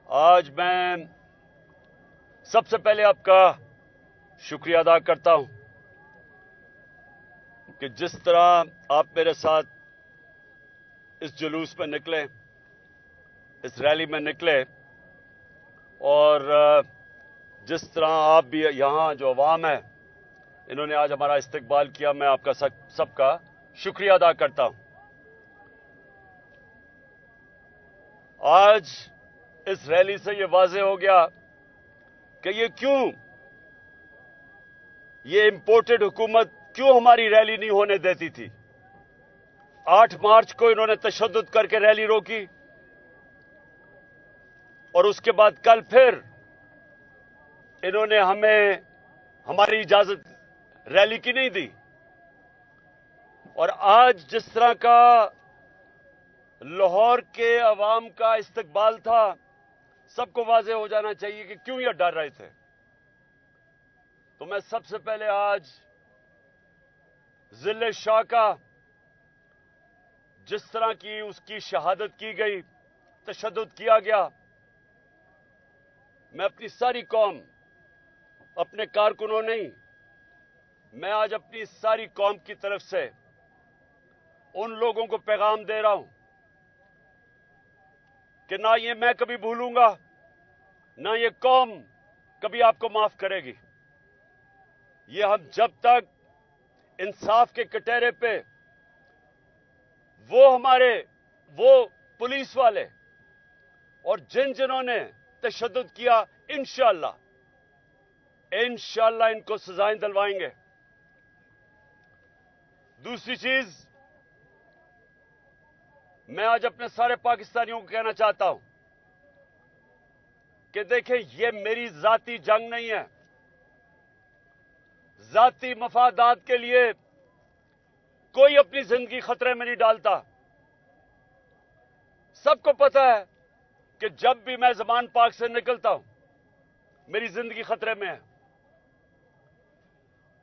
آج میں سب سے پہلے آپ کا شکریہ ادا کرتا ہوں کہ جس طرح آپ میرے ساتھ اس جلوس میں نکلے، اس ریلی میں نکلے، اور جس طرح آپ بھی یہاں جو عوام ہے انہوں نے آج ہمارا استقبال کیا، میں آپ کا سب کا شکریہ ادا کرتا ہوں۔ آج اس ریلی سے یہ واضح ہو گیا کہ یہ امپورٹڈ حکومت کیوں ہماری ریلی نہیں ہونے دیتی تھی۔ 8 مارچ کو انہوں نے تشدد کر کے ریلی روکی، اور اس کے بعد کل پھر انہوں نے ہمیں ہماری اجازت ریلی کی نہیں دی۔ اور آج جس طرح کا لاہور کے عوام کا استقبال تھا، سب کو واضح ہو جانا چاہیے کہ کیوں یہ ڈر رہے تھے۔ تو میں سب سے پہلے آج ضلع شاہ کا جس طرح کی اس کی شہادت کی گئی، تشدد کیا گیا، میں اپنی ساری قوم، اپنے کارکنوں نہیں، میں آج اپنی ساری قوم کی طرف سے ان لوگوں کو پیغام دے رہا ہوں کہ نہ یہ میں کبھی بھولوں گا، نہ یہ قوم کبھی آپ کو معاف کرے گی۔ یہ ہم جب تک انصاف کے کٹہرے پہ وہ پولیس والے اور جنہوں نے تشدد کیا، انشاءاللہ ان کو سزائیں دلوائیں گے۔ دوسری چیز، میں آج اپنے سارے پاکستانیوں کو کہنا چاہتا ہوں کہ دیکھیں، یہ میری ذاتی جنگ نہیں ہے۔ ذاتی مفادات کے لیے کوئی اپنی زندگی خطرے میں نہیں ڈالتا۔ سب کو پتہ ہے کہ جب بھی میں زمان پاک سے نکلتا ہوں میری زندگی خطرے میں ہے،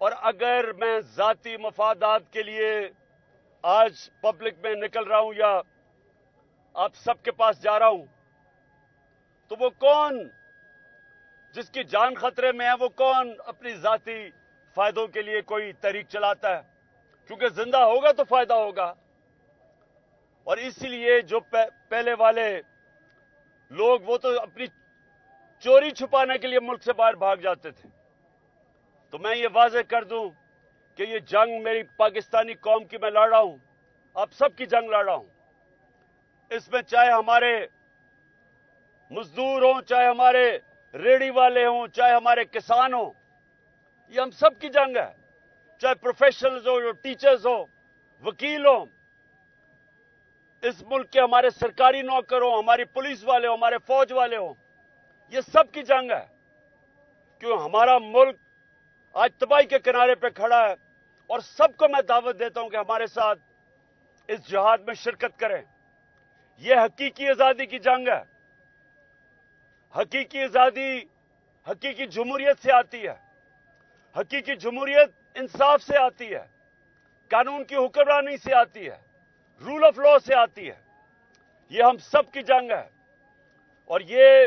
اور اگر میں ذاتی مفادات کے لیے آج پبلک میں نکل رہا ہوں یا آپ سب کے پاس جا رہا ہوں، تو وہ کون جس کی جان خطرے میں ہے، وہ کون اپنی ذاتی فائدوں کے لیے کوئی تحریک چلاتا ہے؟ کیونکہ زندہ ہوگا تو فائدہ ہوگا۔ اور اسی لیے جو پہلے والے لوگ، وہ تو اپنی چوری چھپانے کے لیے ملک سے باہر بھاگ جاتے تھے۔ تو میں یہ واضح کر دوں کہ یہ جنگ میری پاکستانی قوم کی میں لڑ رہا ہوں، آپ سب کی جنگ لڑ رہا ہوں۔ اس میں چاہے ہمارے مزدور ہوں، چاہے ہمارے ریڑھی والے ہوں، چاہے ہمارے کسان ہوں، یہ ہم سب کی جنگ ہے۔ چاہے پروفیشنلز ہو، جو ٹیچرز ہو، وکیل ہوں، اس ملک کے ہمارے سرکاری نوکر ہوں، ہماری پولیس والے ہوں، ہمارے فوج والے ہوں، یہ سب کی جنگ ہے۔ کیوں ہمارا ملک آج تباہی کے کنارے پہ کھڑا ہے، اور سب کو میں دعوت دیتا ہوں کہ ہمارے ساتھ اس جہاد میں شرکت کریں۔ یہ حقیقی آزادی کی جنگ ہے۔ حقیقی آزادی حقیقی جمہوریت سے آتی ہے۔ حقیقی جمہوریت انصاف سے آتی ہے، قانون کی حکمرانی سے آتی ہے، رول آف لا سے آتی ہے۔ یہ ہم سب کی جنگ ہے، اور یہ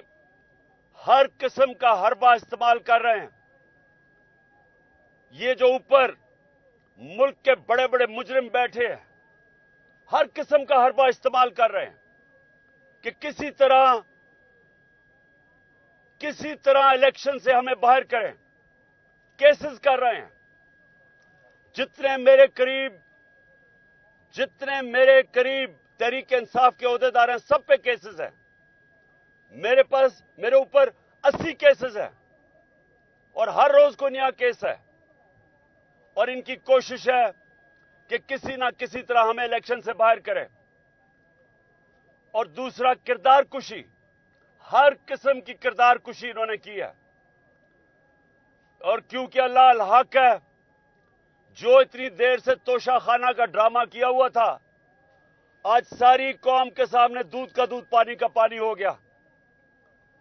ہر قسم کا حربہ استعمال کر رہے ہیں۔ یہ جو اوپر ملک کے بڑے بڑے مجرم بیٹھے ہیں، ہر قسم کا حربہ استعمال کر رہے ہیں کہ کسی طرح الیکشن سے ہمیں باہر کریں۔ کیسز کر رہے ہیں۔ جتنے میرے قریب تحریک انصاف کے عہدیدار ہیں، سب پہ کیسز ہیں۔ میرے اوپر 80 کیسز ہیں، اور ہر روز کو نیا کیس ہے، اور ان کی کوشش ہے کہ کسی نہ کسی طرح ہمیں الیکشن سے باہر کرے۔ اور دوسرا، کردار کشی، ہر قسم کی کردار کشی انہوں نے کی ہے۔ اور کیونکہ اللہ الحق ہے، جو اتنی دیر سے توشہ خانہ کا ڈرامہ کیا ہوا تھا، آج ساری قوم کے سامنے دودھ کا دودھ پانی کا پانی ہو گیا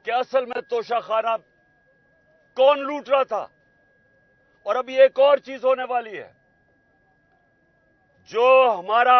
کہ اصل میں توشہ خانہ کون لوٹ رہا تھا۔ اور ابھی ایک اور چیز ہونے والی ہے، جو ہمارا